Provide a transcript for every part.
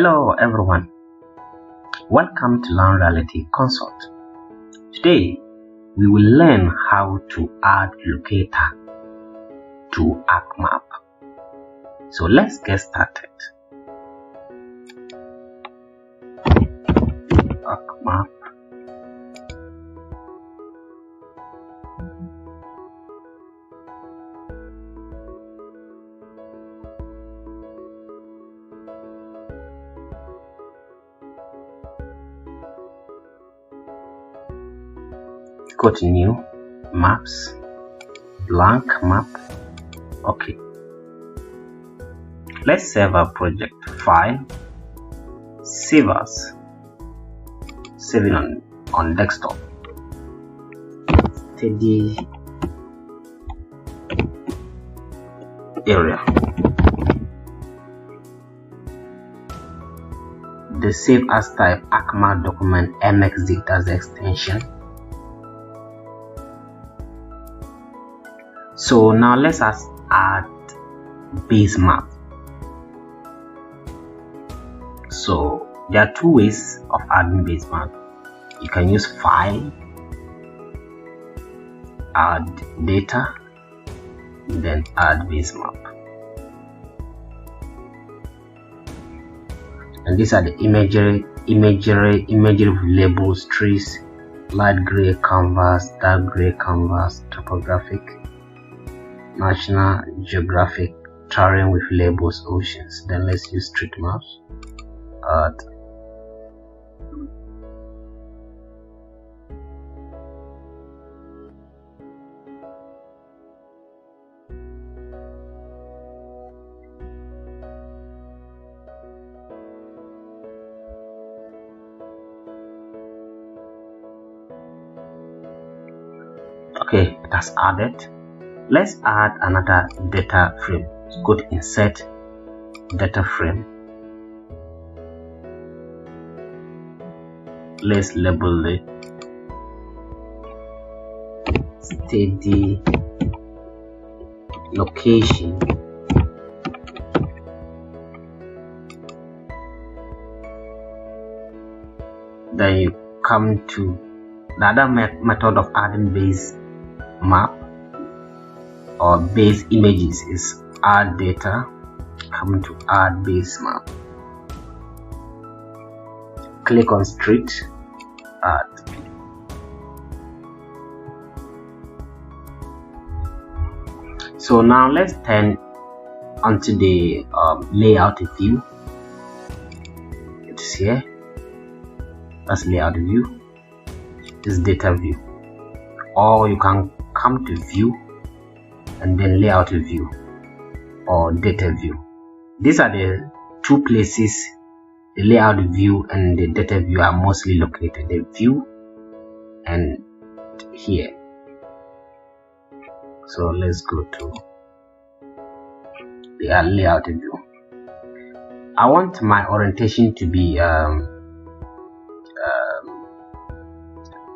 Hello everyone, welcome to Learn Reality Consult. Today we will learn how to add locator to ArcMap. So let's get started. ArcMap. Go to new maps, blank map. Okay, let's save our project file, save as, save it on desktop, steady area. The save as type ArcMap document mxzip as the extension. So now let's add base map. So there are two ways of adding base map. You can use file, add data, then add base map. And these are the imagery with labels, trees, light gray canvas, dark gray canvas, topographic, National Geographic, terrain with labels, oceans. Then let's use street maps. Okay, that's added. Let's add another data frame. So go to inset, data frame. Let's label it steady location. Then you come to the other method of adding base map or base images is add data. Come to add base map, click on street, add. So now let's turn onto the layout view. It is here. That's layout view. This is data view, or you can come to view and then layout view or data view. These are the two places the layout view and the data view are mostly located, the view and here. So let's go to the layout view. I want my orientation to be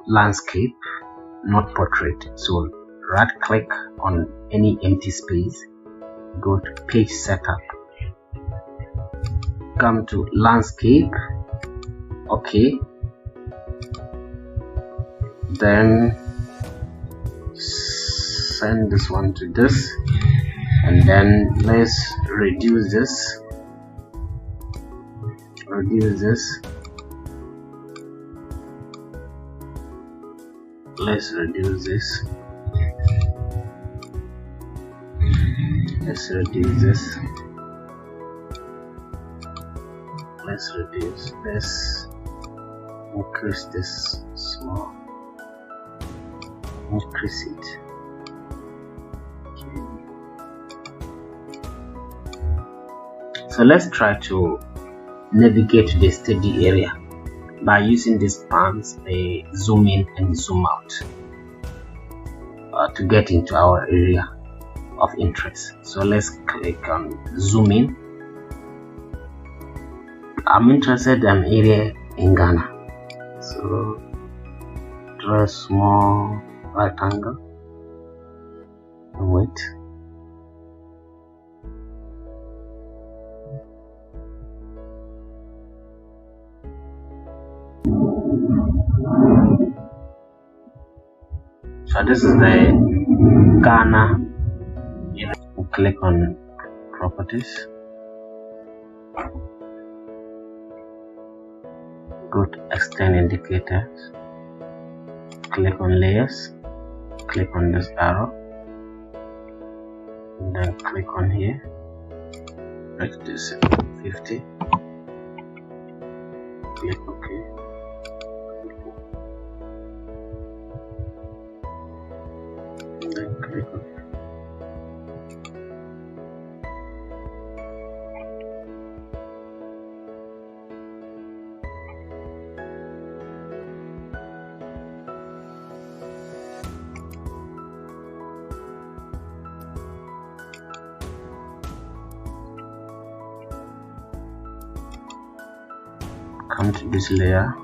landscape, not portrait. So right click on any empty space, go to page setup, come to landscape. Okay, then send this one to this, and then let's reduce this, let's reduce this, let's reduce this, let's reduce this, increase this small, increase it. Okay. So let's try to navigate to the steady area by using these pans, the zoom in and zoom out, to get into our area of interest. So let's click on zoom in. I'm interested in an area in Ghana, so draw a small right angle and wait. So this is the Ghana. We'll click on properties, go to extend indicators, click on layers, click on this arrow, and then click on here, make this 50, click OK. And then click OK. Come to this layer,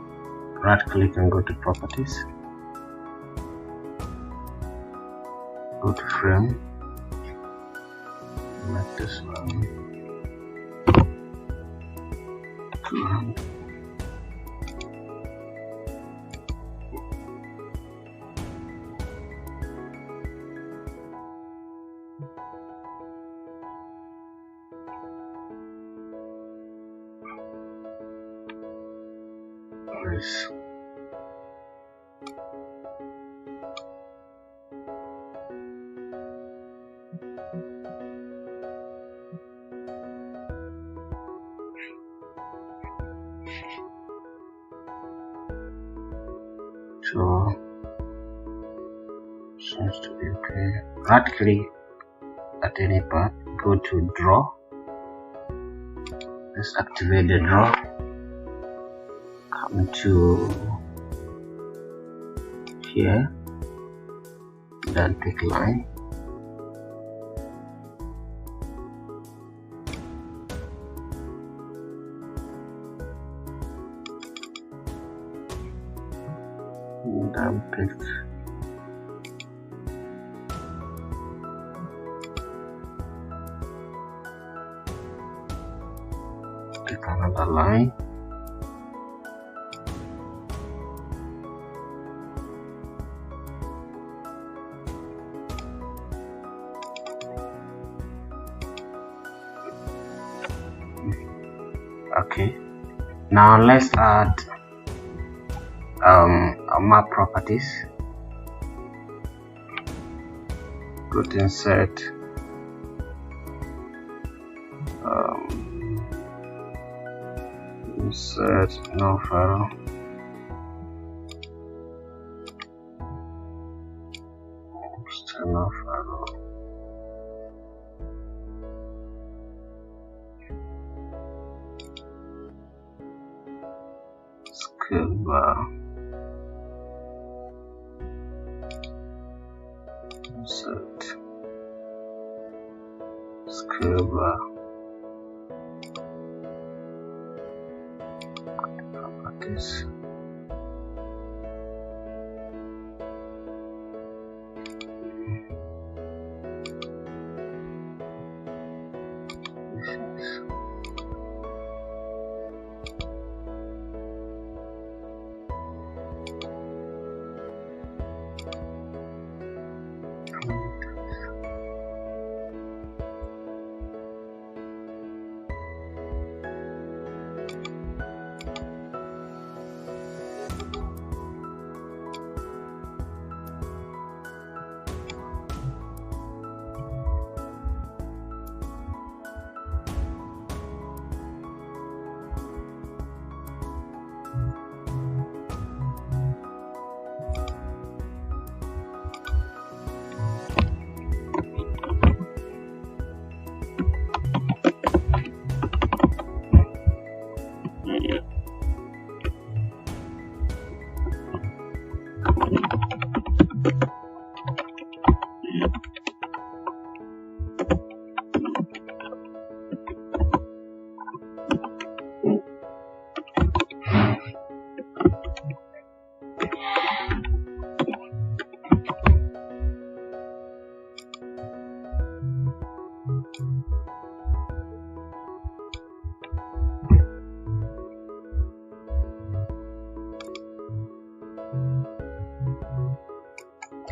right click and go to properties, go to frame, make this one 200. So seems to be okay. Right click at any part, go to draw, let's activate the draw, come to here, then pick line, and then pick another line, okay. Now let's add a map properties. Go to insert, insert no file, external file, scale bar, insert scale bar, properties,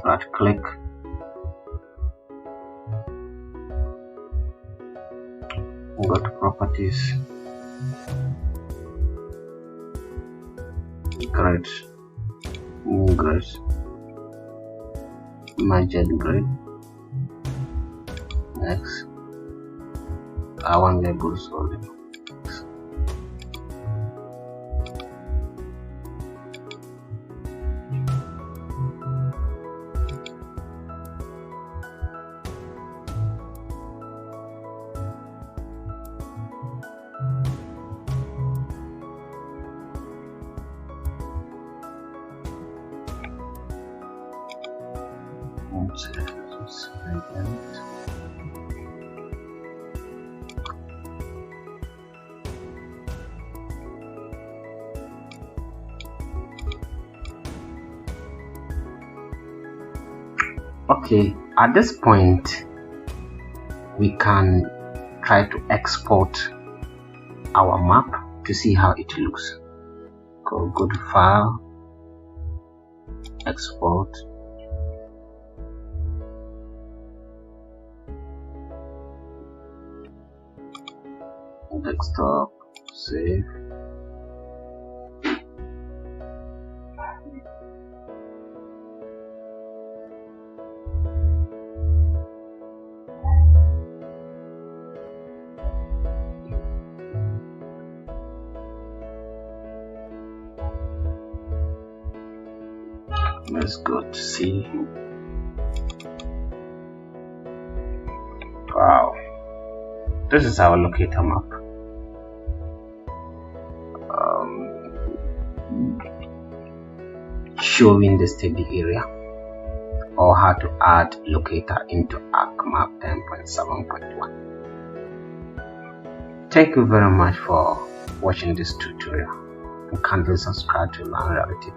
right click, go to properties, grid, new grid, merged grid. Next, I want labels only. Okay, at this point we can try to export our map to see how it looks. Go to file, export, desktop, save. Let's go to see. Wow, this is our locator map. Showing the staging area, or how to add locator into ArcMap 10.7.1. Thank you very much for watching this tutorial, and kindly subscribe to Learn Reality.